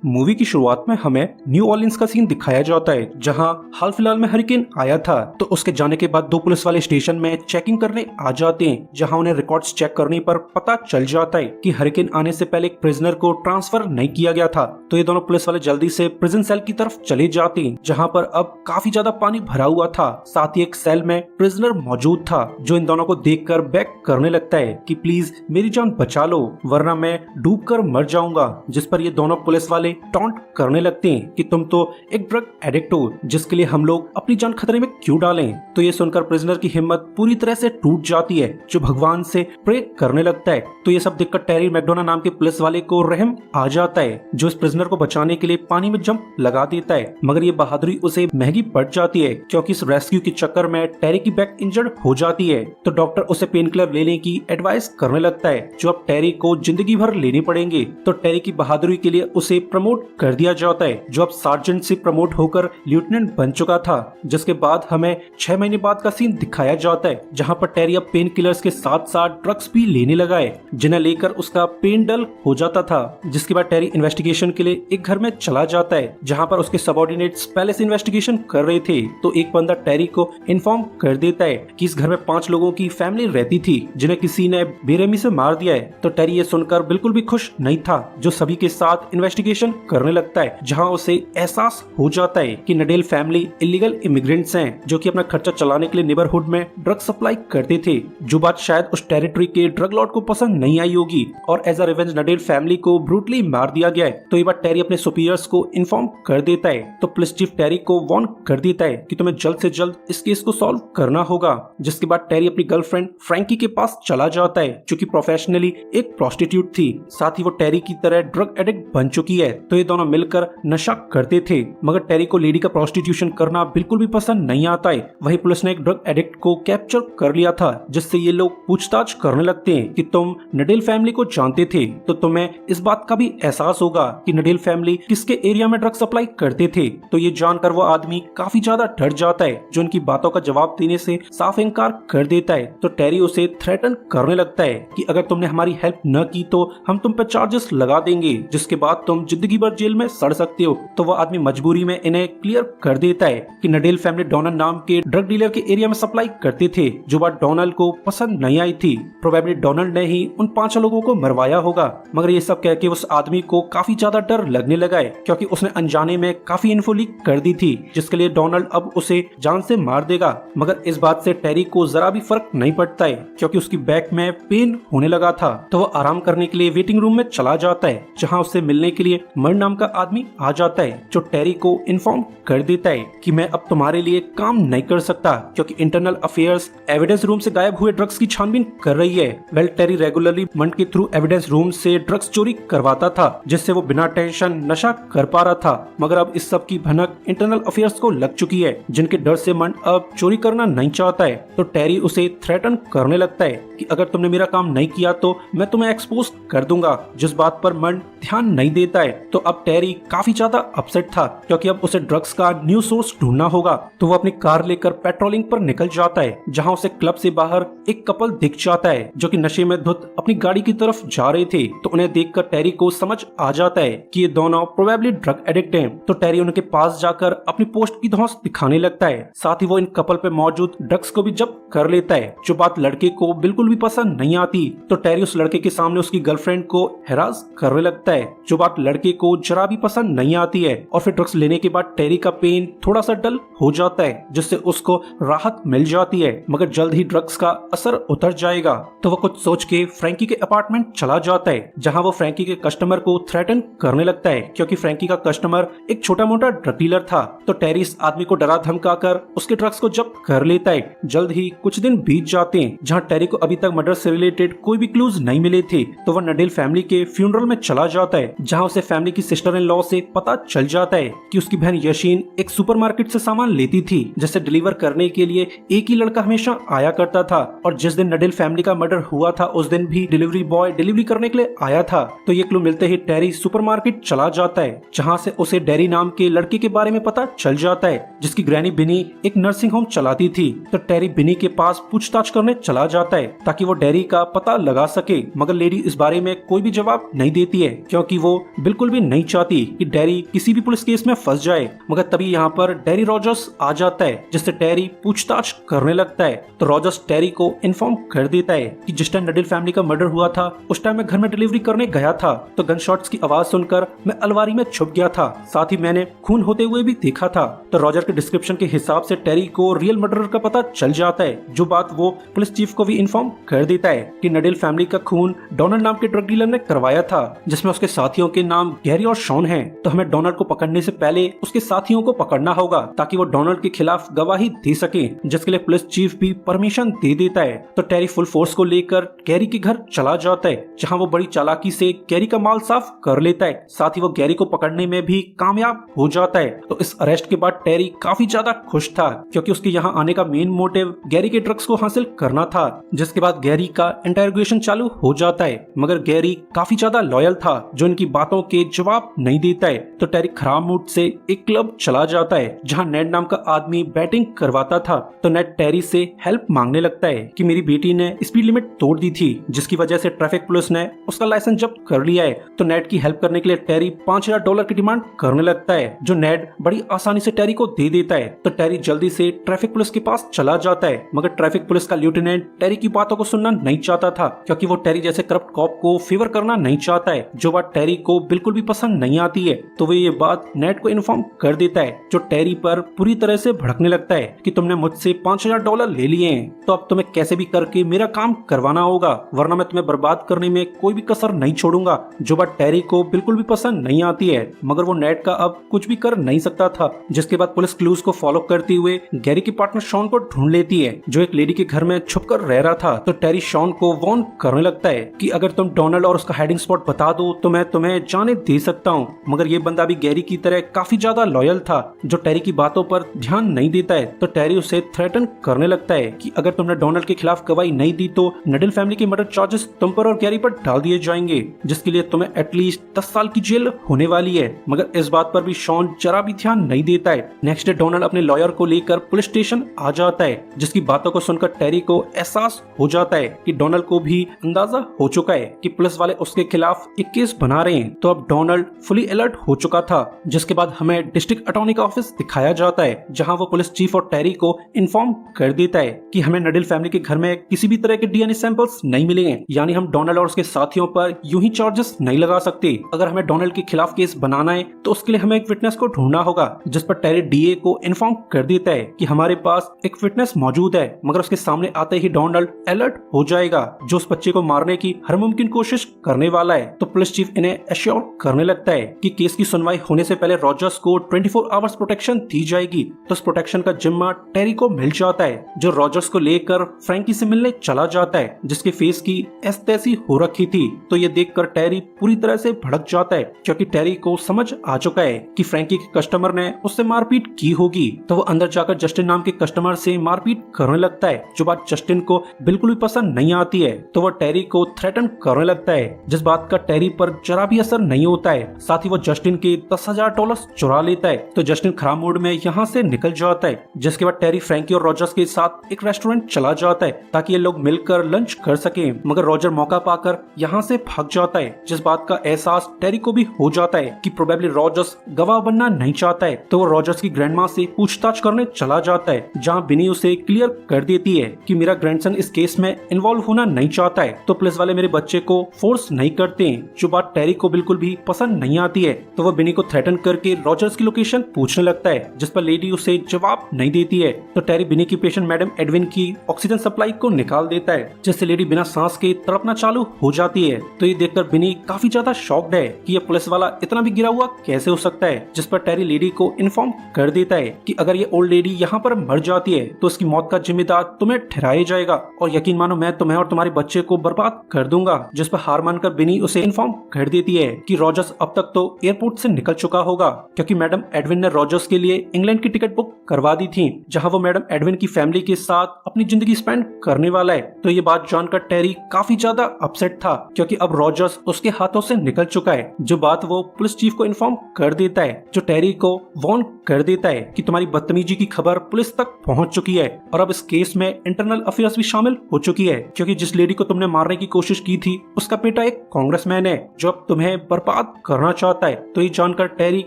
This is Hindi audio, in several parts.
मूवी की शुरुआत में हमें न्यू ऑर्लिन्स का सीन दिखाया जाता है, जहां हाल फिलहाल में हरिकेन आया था। तो उसके जाने के बाद दो पुलिस वाले स्टेशन में चेकिंग करने आ जाते हैं, जहां उन्हें रिकॉर्ड्स चेक करने पर पता चल जाता है कि हरिकेन आने से पहले एक प्रिजनर को ट्रांसफर नहीं किया गया था। तो ये दोनों पुलिस वाले जल्दी से प्रिजन सेल की तरफ चले जाते हैं, जहां पर अब काफी ज्यादा पानी भरा हुआ था। साथ ही एक सेल में प्रिजनर मौजूद था, जो इन दोनों को देखकर बेग करने लगता है कि प्लीज मेरी जान बचा लो, वरना मैं डूब कर मर जाऊंगा। जिस पर ये दोनों पुलिस वाले टॉन्ट करने लगते हैं कि तुम तो एक ड्रग एडिक्ट हो, जिसके लिए हम लोग अपनी जान खतरे में क्यों डालें। तो ये सुनकर प्रिजनर की हिम्मत पूरी तरह से टूट जाती है, जो भगवान से प्रे करने लगता है। तो ये सब देखकर टेरी मैकडोना नाम के पुलिस वाले को रहम आ जाता है, जो इस प्रिजनर को बचाने के लिए पानी में जंप लगा देता है। मगर ये बहादुरी उसे महंगी पड़ जाती है, क्योंकि इस रेस्क्यू के चक्कर में टेरी की बैक इंजर्ड हो जाती है। तो डॉक्टर उसे पेन किलर लेने की एडवाइस करने लगता है, जो अब टेरी को जिंदगी भर लेने पड़ेंगे। तो टेरी की बहादुरी के लिए उसे प्रमोट कर दिया जाता है, जो अब सार्जेंट से प्रमोट होकर लेफ्टिनेंट बन चुका था। जिसके बाद हमें 6 महीने बाद का सीन दिखाया जाता है, जहां पर टेरी अब पेन किलर्स के साथ साथ ड्रग्स भी लेने लगा है, जिन्हें लेकर उसका पेन डल हो जाता था। जिसके बाद टेरी इन्वेस्टिगेशन के लिए एक घर में चला जाता है, जहां पर उसके सबऑर्डिनेट्स पहले से इन्वेस्टिगेशन कर रहे थे। तो एक बंदा टेरी को इन्फॉर्म कर देता है कि इस घर में 5 लोगों की फैमिली रहती थी, जिन्हें किसी ने बेरहमी से मार दिया है। तो टेरी ये सुनकर बिल्कुल भी खुश नहीं था, जो सभी के साथ इन्वेस्टिगेशन करने लगता है, जहां उसे एहसास हो जाता है कि नडेल फैमिली इलीगल इमिग्रेंट्स हैं, जो कि अपना खर्चा चलाने के लिए नेबरहुड में ड्रग सप्लाई करते थे। जो बात शायद उस टेरिटरी के ड्रग लॉर्ड को पसंद नहीं आई होगी, और as a revenge Nadel family को ब्रूटली मार दिया गया है। तो ये बात टेरी अपने सुपीरियर्स को इन्फॉर्म कर देता है। तो पुलिस चीफ टेरी को वार्न कर देता है कि तुम्हें जल्द से जल्द इस केस को सॉल्व करना होगा। जिसके बाद टेरी अपनी गर्लफ्रेंड फ्रैंकी के पास चला जाता है, जो कि प्रोफेशनली एक प्रोस्टिट्यूट थी। साथ ही वो टेरी की तरह ड्रग एडिक्ट बन चुकी है। तो ये दोनों मिलकर नशा करते थे, मगर टेरी को लेडी का प्रोस्टिट्यूशन करना बिल्कुल भी पसंद नहीं आता है। वही पुलिस ने एक ड्रग एडिक्ट को कैप्चर कर लिया था, जिससे ये लोग पूछताछ करने लगते हैं कि तुम नडेल फैमिली को जानते थे, तो तुम्हें इस बात का भी एहसास होगा कि नडेल फैमिली किसके एरिया में ड्रग सप्लाई करते थे। तो ये जानकर वो आदमी काफी ज्यादा डर जाता है, जो उनकी बातों का जवाब देने से साफ इनकार कर देता है। तो टेरी उसे थ्रेटन करने लगता है कि अगर तुमने हमारी हेल्प न की तो हम तुम पर चार्जेस लगा देंगे, जिसके बाद तुम जिंदगी भर जेल में सड़ सकते हो। तो वह आदमी मजबूरी में इन्हें क्लियर कर देता है कि नडेल फैमिली डोनाल्ड नाम के ड्रग डीलर के एरिया में सप्लाई करते थे, जो बात डोनाल्ड को पसंद नहीं आई थी। प्रोबेबली डोनाल्ड ने ही उन 5 लोगों को मरवाया होगा। मगर ये सब कह के उस आदमी को काफी ज्यादा डर लगने लगा है, क्योंकि उसने अनजाने में काफी इन्फो लीक कर दी थी, जिसके लिए डोनाल्ड अब उसे जान से मार देगा। मगर इस बात से टेरी को जरा भी फर्क नहीं पड़ता है, क्योंकि उसकी बैक में पेन होने लगा था। तो वो आराम करने के लिए वेटिंग रूम में चला जाता है, जहां उससे मिलने के लिए मर्ड नाम का आदमी आ जाता है, जो टेरी को इन्फॉर्म कर देता है कि मैं अब तुम्हारे लिए काम नहीं कर सकता, क्योंकि इंटरनल अफेयर्स एविडेंस रूम से गायब हुए ड्रग्स की छानबीन कर रही है। वेल, टेरी रेगुलरली मंड के थ्रू एविडेंस रूम से ड्रग्स चोरी करवाता था, जिससे वो बिना टेंशन नशा कर पा रहा था। मगर अब इस सब की भनक इंटरनल अफेयर्स को लग चुकी है, जिनके डर से मंड अब चोरी करना नहीं चाहता है। तो टेरी उसे थ्रेटन करने लगता है कि अगर तुमने मेरा काम नहीं किया तो मैं तुम्हें एक्सपोज कर दूंगा, जिस बात पर मंड ध्यान नहीं देता है। तो अब टेरी काफी ज्यादा अपसेट था, क्योंकि अब उसे ड्रग्स का न्यू सोर्स ढूंढना होगा। तो वो अपनी कार लेकर पेट्रोलिंग पर निकल जाता है, जहां उसे क्लब से बाहर एक कपल दिख जाता है, जो कि नशे में धुत अपनी गाड़ी की तरफ जा रहे थे। तो उन्हें देखकर टेरी को समझ आ जाता है कि ये दोनों प्रोबेबली ड्रग एडिक्ट हैं। तो टेरी उनके पास जाकर अपनी पोस्ट की धौंस दिखाने लगता है। साथ ही वो इन कपल पे मौजूद ड्रग्स को भी जब्त कर लेता है, जो बात लड़के को बिल्कुल भी पसंद नहीं आती। तो टेरी उस लड़के के सामने उसकी गर्लफ्रेंड को हैरास करने लगता है, जो बात लड़के को जरा भी पसंद नहीं आती है। और फिर ड्रग्स लेने के बाद टेरी का पेन थोड़ा सा डल हो जाता है, जिससे उसको राहत मिल जाती है। मगर जल्द ही ड्रग्स का असर उतर जाएगा। तो वो कुछ सोच के फ्रैंकी के अपार्टमेंट चला जाता है, जहां वो फ्रैंकी के कस्टमर को थ्रेटन करने लगता है, क्योंकि फ्रैंकी का कस्टमर एक छोटा मोटा ड्रग डीलर था। तो टेरी इस आदमी को डरा धमका कर उसके ड्रग्स को जब्त कर लेता है। जल्द ही कुछ दिन बीत जाते हैं, जहां टेरी को अभी तक मर्डर से रिलेटेड कोई भी क्लूज नहीं मिले थे। तो वह नडेल फैमिली के फ्यूनरल में चला जाता है, जहां उसे फैमिली की सिस्टर इन लॉ से पता चल जाता है कि उसकी बहन यशीन एक सुपरमार्केट से सामान लेती थी, जिसे डिलीवर करने के लिए एक ही लड़का हमेशा आया करता था। और जिस दिन नडेल फैमिली का मर्डर हुआ था, उस दिन भी डिलीवरी बॉय डिलीवरी करने के लिए आया था। तो ये क्लू मिलते ही टेरी सुपरमार्केट चला जाता है, जहां से उसे डेरी नाम के लड़के के बारे में पता चल जाता है, जिसकी ग्रैनी बिनी एक नर्सिंग होम चलाती थी। तो टेरी बिनी के पास पूछताछ करने चला जाता है, ताकि वो डेरी का पता लगा सके। मगर लेडी इस बारे में कोई भी जवाब नहीं देती है, क्योंकि वो बिल्कुल भी बिल्कुल भी नहीं चाहती कि टेरी किसी भी पुलिस केस में फंस जाए, मगर तभी यहाँ पर टेरी रॉजर्स आ जाता है, जिससे टेरी पूछताछ करने लगता है। तो रॉजर्स टेरी को इन्फॉर्म कर देता है कि जिस टाइम नडिल फैमिली का मर्डर हुआ था उस टाइम मैं घर में डिलीवरी करने गया था, तो गन शॉट्स की आवाज सुनकर मैं अलमारी में छुप गया था, साथ ही मैंने खून होते हुए भी देखा था। तो रॉजर के डिस्क्रिप्शन के हिसाब से टेरी को रियल मर्डरर का पता चल जाता है, जो बात वो पुलिस चीफ को भी इन्फॉर्म कर देता है कि नडिल फैमिली का खून डोनाल्ड नाम के ड्रग डीलर ने करवाया था, जिसमें उसके साथियों के नाम गैरी और शॉन हैं। तो हमें डोनाल्ड को पकड़ने से पहले उसके साथियों को पकड़ना होगा ताकि वो डोनाल्ड के खिलाफ गवाही दे सके, जिसके लिए पुलिस चीफ भी परमिशन दे देता है। तो टेरी फुल फोर्स को लेकर गैरी के घर चला जाता है, जहां वो बड़ी चालाकी से गैरी का माल साफ कर लेता है, साथ ही वो गैरी को पकड़ने में भी कामयाब हो जाता है। तो इस अरेस्ट के बाद टेरी काफी ज्यादा खुश था, क्योंकि उसके यहाँ आने का मेन मोटिव गैरी के ड्रग्स को हासिल करना था। जिसके बाद गैरी का इंटरोगेशन चालू हो जाता है, मगर गैरी काफी ज्यादा लॉयल था, जो इनकी बातों के जवाब नहीं देता है। तो टेरी खराब मूड से एक क्लब चला जाता है, जहाँ नेड नाम का आदमी बैटिंग करवाता था। तो नेड टेरी से हेल्प मांगने लगता है कि मेरी बेटी ने स्पीड लिमिट तोड़ दी थी, जिसकी वजह से ट्रैफिक पुलिस ने उसका लाइसेंस जब्त कर लिया है। तो नेड की हेल्प करने के लिए टेरी $5000 की डिमांड करने लगता है, जो नेड बड़ी आसानी से टेरी को दे देता है। तो टेरी जल्दी से ट्रैफिक पुलिस के पास चला जाता है, मगर ट्रैफिक पुलिस का लेफ्टिनेंट टेरी की बातों को सुनना नहीं चाहता था, क्योंकि वो टेरी जैसे करप्ट कॉप को फेवर करना नहीं चाहता है, जो बात टेरी को बिल्कुल भी पसंद नहीं आती है। तो वो ये बात नेड को इन्फॉर्म कर देता है, जो टेरी पर पूरी तरह से भड़कने लगता है कि तुमने मुझसे $5000 ले लिए हैं, तो अब तुम्हें कैसे भी करके मेरा काम करवाना होगा, वरना मैं तुम्हें बर्बाद करने में कोई भी कसर नहीं छोड़ूंगा। जो बात टेरी को बिल्कुल भी पसंद नहीं आती है, मगर वो नेड का अब कुछ भी कर नहीं सकता था। जिसके बाद पुलिस क्लूज को फॉलो करते हुए गैरी की पार्टनर शॉन को ढूंढ लेती है, जो एक लेडी के घर में छुपकर रह रहा था। तो टेरी शॉन को वार्न करने लगता है कि अगर तुम डोनाल्ड और उसका हाइडिंग स्पॉट बता दो तो मैं तुम्हें जाने दे सकता हूँ। मगर ये बंदा भी गैरी की तरह काफी ज्यादा लॉयल था, जो टेरी की बातों पर ध्यान नहीं देता है। तो टेरी उसे थ्रेटन करने लगता है कि अगर तुमने डोनाल्ड के खिलाफ गवाही नहीं दी तो नडिल फैमिली के मर्डर चार्जेस तुम पर और गैरी पर डाल दिए जाएंगे, जिसके लिए तुम्हें एटलीस्ट 10 साल की जेल होने वाली है। मगर इस बात पर भी शॉन जरा भी ध्यान नहीं देता है। नेक्स्ट डे डोनाल्ड अपने लॉयर को लेकर पुलिस स्टेशन आ जाता है, जिसकी बातों को सुनकर टेरी को एहसास हो जाता है कि डोनाल्ड को भी अंदाजा हो चुका है कि पुलिस वाले उसके खिलाफ एक केस बना रहे हैं। तो अब डोनाल्ड फुली अलर्ट हो चुका था। जिसके बाद हमें डिस्ट्रिक्ट अटॉर्नी का ऑफिस दिखाया जाता है, जहां वो पुलिस चीफ और टेरी को इन्फॉर्म कर देता है कि हमें नडिल फैमिली के घर में किसी भी तरह के डीएनए सैंपल्स नहीं मिलेंगे, यानी हम डोनाल्ड और उसके साथियों पर यूं ही चार्जेस नहीं लगा सकते। अगर हमें डोनाल्ड के खिलाफ केस बनाना है तो उसके लिए हमें एक विटनेस को ढूंढना होगा। जिस पर टेरी डीए को इन्फॉर्म कर देता है कि हमारे पास एक विटनेस मौजूद है, मगर उसके सामने आते ही डोनाल्ड अलर्ट हो जाएगा, जो उस बच्चे को मारने की हर मुमकिन कोशिश करने वाला है। तो पुलिस चीफ इन्हें एश्योर करने लगता है कि केस की सुनवाई होने से पहले रॉजर्स को 24 आवर्स प्रोटेक्शन दी जाएगी। तो उस प्रोटेक्शन का जिम्मा टेरी को मिल जाता है, जो रॉजर्स को लेकर फ्रैंकी से मिलने चला जाता है, जिसके फेस की ऐसी हो रखी थी। तो ये देखकर टेरी पूरी तरह से भड़क जाता है, क्योंकि टेरी को समझ आ चुका है कि फ्रैंकी के कस्टमर ने उससे मारपीट की होगी। तो वो अंदर जाकर जस्टिन नाम के कस्टमर से मारपीट करने लगता है, जो बात जस्टिन को बिल्कुल भी पसंद नहीं आती है। तो वो टेरी को थ्रेटन करने लगता है, जिस बात का टेरी पर जरा भी असर नहीं होता है। साथ ही वो जस्टिन के $10,000 चुरा लेता है। तो जस्टिन खराब मूड में यहाँ से निकल जाता है। जिसके बाद टेरी फ्रैंकी और रॉजर्स के साथ एक रेस्टोरेंट चला जाता है ताकि ये लोग मिलकर लंच कर सके, मगर रॉजर मौका पाकर यहाँ से भाग जाता है। जिस बात का एहसास टेरी को भी हो जाता है कि प्रोबेबली रॉजर्स गवाह बनना नहीं चाहता है। तो वो रॉजर्स की ग्रैंडमा से पूछताछ करने चला जाता है, जहाँ बिनी उसे क्लियर कर देती है कि मेरा ग्रैंडसन इस केस में इन्वॉल्व होना नहीं चाहता है, तो पुलिस वाले मेरे बच्चे को फोर्स नहीं करते हैं, जो बात टेरी को बिल्कुल भी पसंद नहीं आती है। तो वो बिनी को थ्रेटन करके रॉजर्स की लोकेशन पूछने लगता है, जिस पर लेडी उसे जवाब नहीं देती है। तो टेरी बिनी की पेशेंट मैडम एडविन की ऑक्सीजन सप्लाई को निकाल देता है, जिससे लेडी बिना सांस के तड़पना चालू हो जाती है। तो ये देखकर बिनी काफी ज्यादा शॉक्ड है कि ये पुलिस वाला इतना भी गिरा हुआ कैसे हो सकता है। जिस पर टेरी लेडी को इन्फॉर्म कर देता है कि अगर ये ओल्ड लेडी यहाँ पर मर जाती है तो उसकी मौत का जिम्मेदार तुम्हें ठहराया जाएगा, और यकीन मानो मैं तुम्हें और तुम्हारे बच्चे को बर्बाद कर दूंगा। जिस पर हार मानकर बिनी उसे इन्फॉर्म कर देती है कि रॉजर्स अब तक तो एयरपोर्ट से निकल चुका होगा, क्योंकि मैडम एडविन ने रॉजर्स के लिए इंग्लैंड की टिकट बुक करवा दी थी, जहां वो मैडम एडविन की फैमिली के साथ अपनी जिंदगी स्पेंड करने वाला है। तो ये बात जानकर टेरी काफी ज्यादा अपसेट था, क्योंकि अब रॉजर्स उसके हाथों से निकल चुका है, जो बात वो पुलिस चीफ को इन्फॉर्म कर देता है, जो टेरी को वार्न कर देता है कि तुम्हारी बदतमीजी की खबर पुलिस तक पहुंच चुकी है, और अब इस केस में इंटरनल अफेयर्स भी शामिल हो चुकी है, क्योंकि जिस लेडी को तुमने मारने की कोशिश की थी उसका बेटा एक कांग्रेसमैन है, जो अब तुम्हें बर्बाद तलाक करना चाहता है। तो ये जानकर टेरी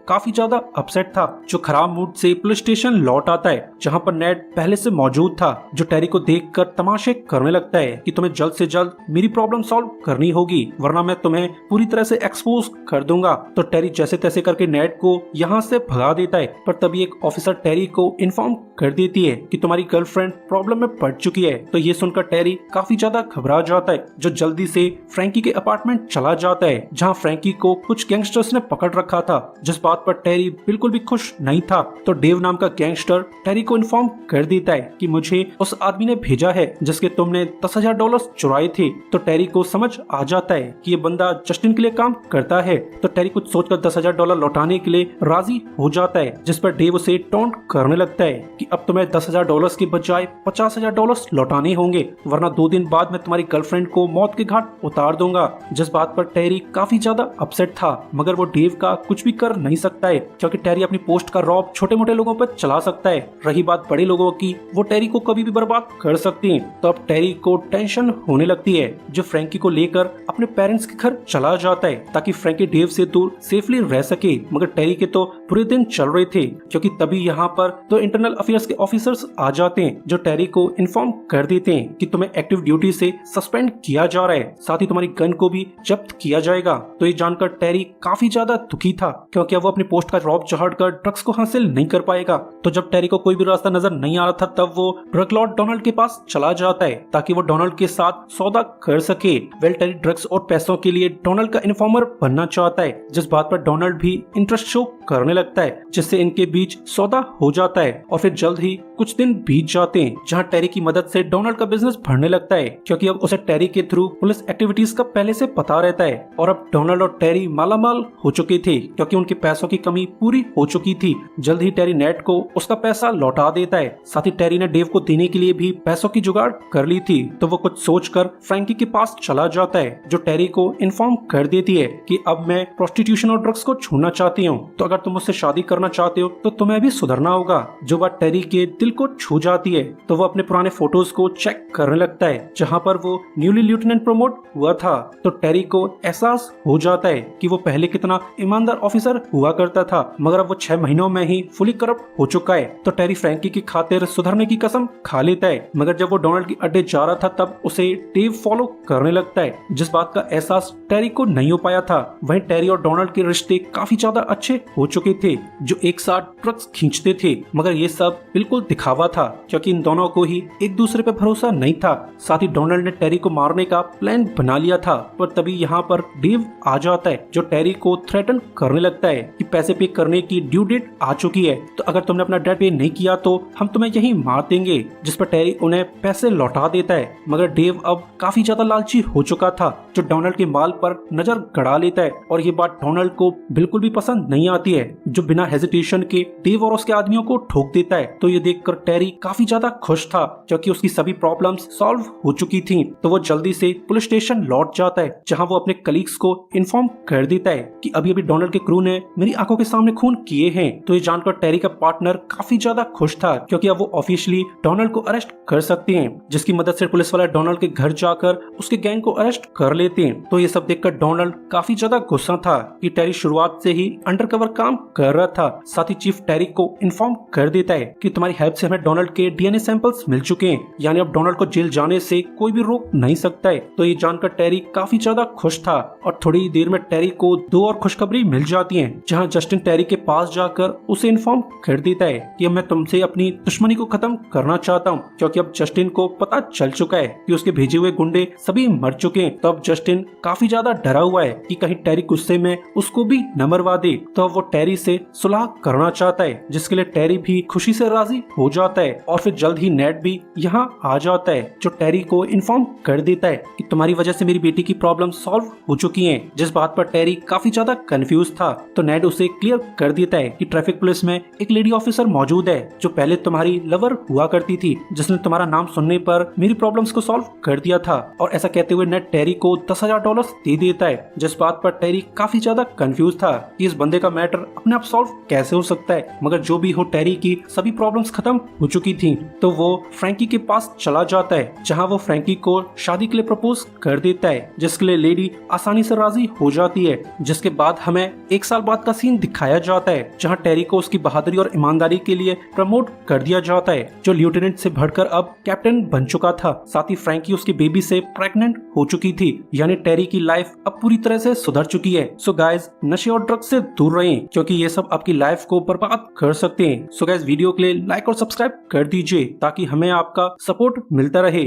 काफी ज्यादा अपसेट था। जो खराब मूड से पुलिस स्टेशन लौट आता है जहाँ पर नेड पहले से मौजूद था, जो टेरी को देखकर तमाशे करने लगता है कि तुम्हें जल्द से जल्द मेरी प्रॉब्लम सॉल्व करनी होगी वरना मैं तुम्हें पूरी तरह से एक्सपोज कर दूंगा। तो टेरी जैसे तैसे करके नेड को यहाँ से भगा देता है, पर तभी एक ऑफिसर टेरी को इन्फॉर्म कर देती है कि तुम्हारी गर्लफ्रेंड प्रॉब्लम में पड़ चुकी है। तो ये सुनकर टेरी काफी ज्यादा घबरा जाता है, जो जल्दी से फ्रैंकी के अपार्टमेंट चला जाता है जहाँ फ्रैंकी को कुछ गैंगस्टर्स ने पकड़ रखा था, जिस बात पर टेरी बिल्कुल भी खुश नहीं था। तो डेव नाम का गैंगस्टर टेरी को इन्फॉर्म कर देता है कि मुझे उस आदमी ने भेजा है जिसके तुमने $10,000 चुराए थे। तो टेरी को समझ आ जाता है कि ये बंदा जस्टिन के लिए काम करता है। तो टेरी कुछ सोचकर $10,000 लौटाने के लिए राजी हो जाता है, जिस पर डेव उसे टॉन्ट करने लगता है कि अब तुम्हें $10,000 के बजाय $50,000 लौटाने होंगे वरना 2 दिन बाद मैं तुम्हारी गर्लफ्रेंड को मौत के घाट उतार दूंगा। जिस बात पर टेरी काफी ज्यादा अपसेट था, मगर वो डेव का कुछ भी कर नहीं सकता है क्योंकि टेरी अपनी पोस्ट का रॉब छोटे मोटे लोगों पर चला सकता है। रही बात बड़े लोगों की, वो टेरी को कभी भी बर्बाद कर सकती हैं। तो अब टेरी को टेंशन होने लगती है, जो फ्रैंकी को लेकर अपने पेरेंट्स के घर चला जाता है ताकि फ्रैंकी डेव से दूर सेफली रह सके। मगर टेरी के तो बुरे दिन चल रहे थे क्योंकि तभी यहाँ पर 2 इंटरनल अफेयर्स के ऑफिसर्स आ जाते हैं, जो टेरी को इन्फॉर्म कर देते हैं कि तुम्हें एक्टिव ड्यूटी से सस्पेंड किया जा रहा है, साथ ही तुम्हारी गन को भी जब्त किया जाएगा। तो ये जानकर टेरी काफी ज्यादा दुखी था क्योंकि वो अपनी पोस्ट का रॉब चढ़कर ड्रग्स को हासिल नहीं कर पाएगा। तो जब टेरी को कोई भी रास्ता नजर नहीं आ रहा था, तब वो ड्रग लॉर्ड डोनाल्ड के पास चला जाता है ताकि वो डोनाल्ड के साथ सौदा कर सके। टेरी ड्रग्स और पैसों के लिए डोनाल्ड का इन्फॉर्मर बनना चाहता है, जिस बात पर डोनाल्ड भी इंटरेस्ट शो करने लगता है, जिससे इनके बीच सौदा हो जाता है। और फिर जल्द ही कुछ दिन बीत जाते हैं जहां टेरी की मदद से डोनाल्ड का बिजनेस बढ़ने लगता है क्योंकि अब उसे टेरी के थ्रू पुलिस एक्टिविटीज का पहले से पता रहता है। और अब डोनाल्ड और टेरी मालामाल हो चुके थे क्योंकि उनके पैसों की कमी पूरी हो चुकी थी। जल्द ही टेरी नेट को उसका पैसा लौटा देता है, साथ ही टेरी ने डेव को देने के लिए भी पैसों की जुगाड़ कर ली थी। तो वो कुछ सोचकर फ्रैंकी के पास चला जाता है, जो टेरी को इन्फॉर्म कर देती है कि अब मैं प्रोस्टिट्यूशन और ड्रग्स को छोड़ना चाहती हूँ, तो अगर तुम मुझसे शादी करना चाहते हो तो तुम्हें भी सुधरना होगा। जो बात टेरी के दिल को छू जाती है, तो वो अपने पुराने फोटोज को चेक करने लगता है जहाँ पर वो न्यूली लेफ्टिनेंट प्रमोट हुआ था। तो टेरी को एहसास हो जाता है कि वो पहले कितना ईमानदार ऑफिसर हुआ करता था, मगर अब वो 6 महीनों में ही फुली करप्ट हो चुका है। तो टेरी फ्रैंकी की खातिर सुधरने की कसम खा लेता है, मगर जब वो डोनाल्ड की अड्डे जा रहा था तब उसे डेव फॉलो करने लगता है, जिस बात का एहसास टेरी को नहीं हो पाया था। वहीं टेरी और डोनाल्ड के रिश्ते काफी ज्यादा अच्छे हो चुके थे, जो एक साथ ड्रग्स खींचते थे, मगर ये सब बिल्कुल दिखावा था क्योंकि इन दोनों को ही एक दूसरे पे भरोसा नहीं था। साथ ही डोनाल्ड ने टेरी को मारने का प्लान बना लिया था, पर तभी यहाँ पर डेव आ जाता है, जो टेरी को थ्रेटन करने लगता है कि पैसे पे करने की ड्यू डेट आ चुकी है, तो अगर तुमने अपना डेट पे नहीं किया तो हम तुम्हें यहीं मार देंगे। जिस पर टेरी उन्हें पैसे लौटा देता है, मगर डेव अब काफी ज्यादा लालची हो चुका था, जो डोनाल्ड के माल पर नजर गड़ा लेता है। और ये बात डोनाल्ड को बिल्कुल भी पसंद नहीं आती है, जो बिना हेजिटेशन के डेव और उसके आदमियों को ठोक देता है। तो ये देखकर टेरी काफी ज्यादा खुश था क्योंकि उसकी सभी प्रॉब्लम्स सॉल्व हो चुकी थी। तो वो जल्दी से पुलिस स्टेशन लौट जाता है, जहां वो अपने कलीग्स को इन्फॉर्म कर देता है कि अभी अभी डोनाल्ड के क्रू ने मेरी आंखों के सामने खून किए हैं। तो ये जानकर टेरी का पार्टनर काफी ज्यादा खुश था क्योंकि अब वो ऑफिशियली डोनाल्ड को अरेस्ट कर सकते हैं, जिसकी मदद से पुलिस वाले डोनाल्ड के घर जाकर उसके गैंग को अरेस्ट कर लेते हैं। तो ये सब देखकर डोनाल्ड काफी ज्यादा गुस्सा था कि टेरी शुरुआत से ही अंडरकवर काम कर रहा था। साथ ही चीफ टेरी को इन्फॉर्म कर देता है कि तुम्हारी हेल्प से हमें डोनाल्ड के डीएनए सैंपल्स मिल चुके हैं, यानी अब डोनाल्ड को जेल जाने से कोई भी रोक नहीं सकता है। तो ये जानकर टेरी काफी ज्यादा खुश था और थोड़ी देर में टेरी को 2 और खुशखबरी मिल जाती है, जहाँ जस्टिन टेरी के पास जाकर उसे इन्फॉर्म कर देता है कि अब मैं तुमसे अपनी दुश्मनी को खत्म करना चाहता हूँ, क्योंकि अब जस्टिन को पता चल चुका है कि उसके भेजे हुए गुंडे सभी मर चुके हैं। तो अब जस्टिन काफी ज्यादा डरा हुआ है कि कहीं टेरी गुस्से में उसको भी न मरवा दे। तो अब वो टेरी से सुलह करना चाहता है, जिसके लिए टेरी भी खुशी से राजी हो जाता है। और फिर जल्द ही नेड भी यहाँ आ जाता है, जो टेरी को इन्फॉर्म कर देता है कि तुम्हारी वजह से मेरी बेटी की प्रॉब्लम सॉल्व हो चुकी है, जिस बात पर टेरी काफी ज्यादा कंफ्यूज था। तो नेड उसे क्लियर कर देता है कि ट्रैफिक पुलिस में एक लेडी ऑफिसर मौजूद है, जो पहले तुम्हारी लवर हुआ करती थी, जिसने तुम्हारा नाम सुनने पर मेरी प्रॉब्लम्स को सॉल्व कर दिया था। और ऐसा कहते हुए नेड टेरी को $10,000 दे देता है, जिस बात पर टेरी काफी ज्यादा कंफ्यूज था कि इस बंदे का मैटर अपने आप सॉल्व कैसे हो सकता है। मगर जो भी हो, टेरी की सभी प्रॉब्लम्स खत्म खत्म हो चुकी थी, तो वो फ्रैंकी के पास चला जाता है, जहाँ वो फ्रैंकी को शादी के लिए प्रपोज कर देता है, जिसके लिए लेडी आसानी से राजी हो जाती है। जिसके बाद हमें 1 साल बाद का सीन दिखाया जाता है, जहाँ टेरी को उसकी बहादुरी और ईमानदारी के लिए प्रमोट कर दिया जाता है, जो लेफ्टिनेंट से बढ़कर अब कैप्टन बन चुका था। साथ ही फ्रैंकी उसकी बेबी से प्रेग्नेंट हो चुकी थी, यानी टेरी की लाइफ अब पूरी तरह से सुधर चुकी है। सो गाइस, नशे और ड्रग्स से दूर रहें, क्योंकि ये सब आपकी लाइफ को बर्बाद कर सकते हैं। सो गाइस, वीडियो के लिए लाइक और सब्सक्राइब कर दीजिए ताकि हमें आपका सपोर्ट मिलता रहे।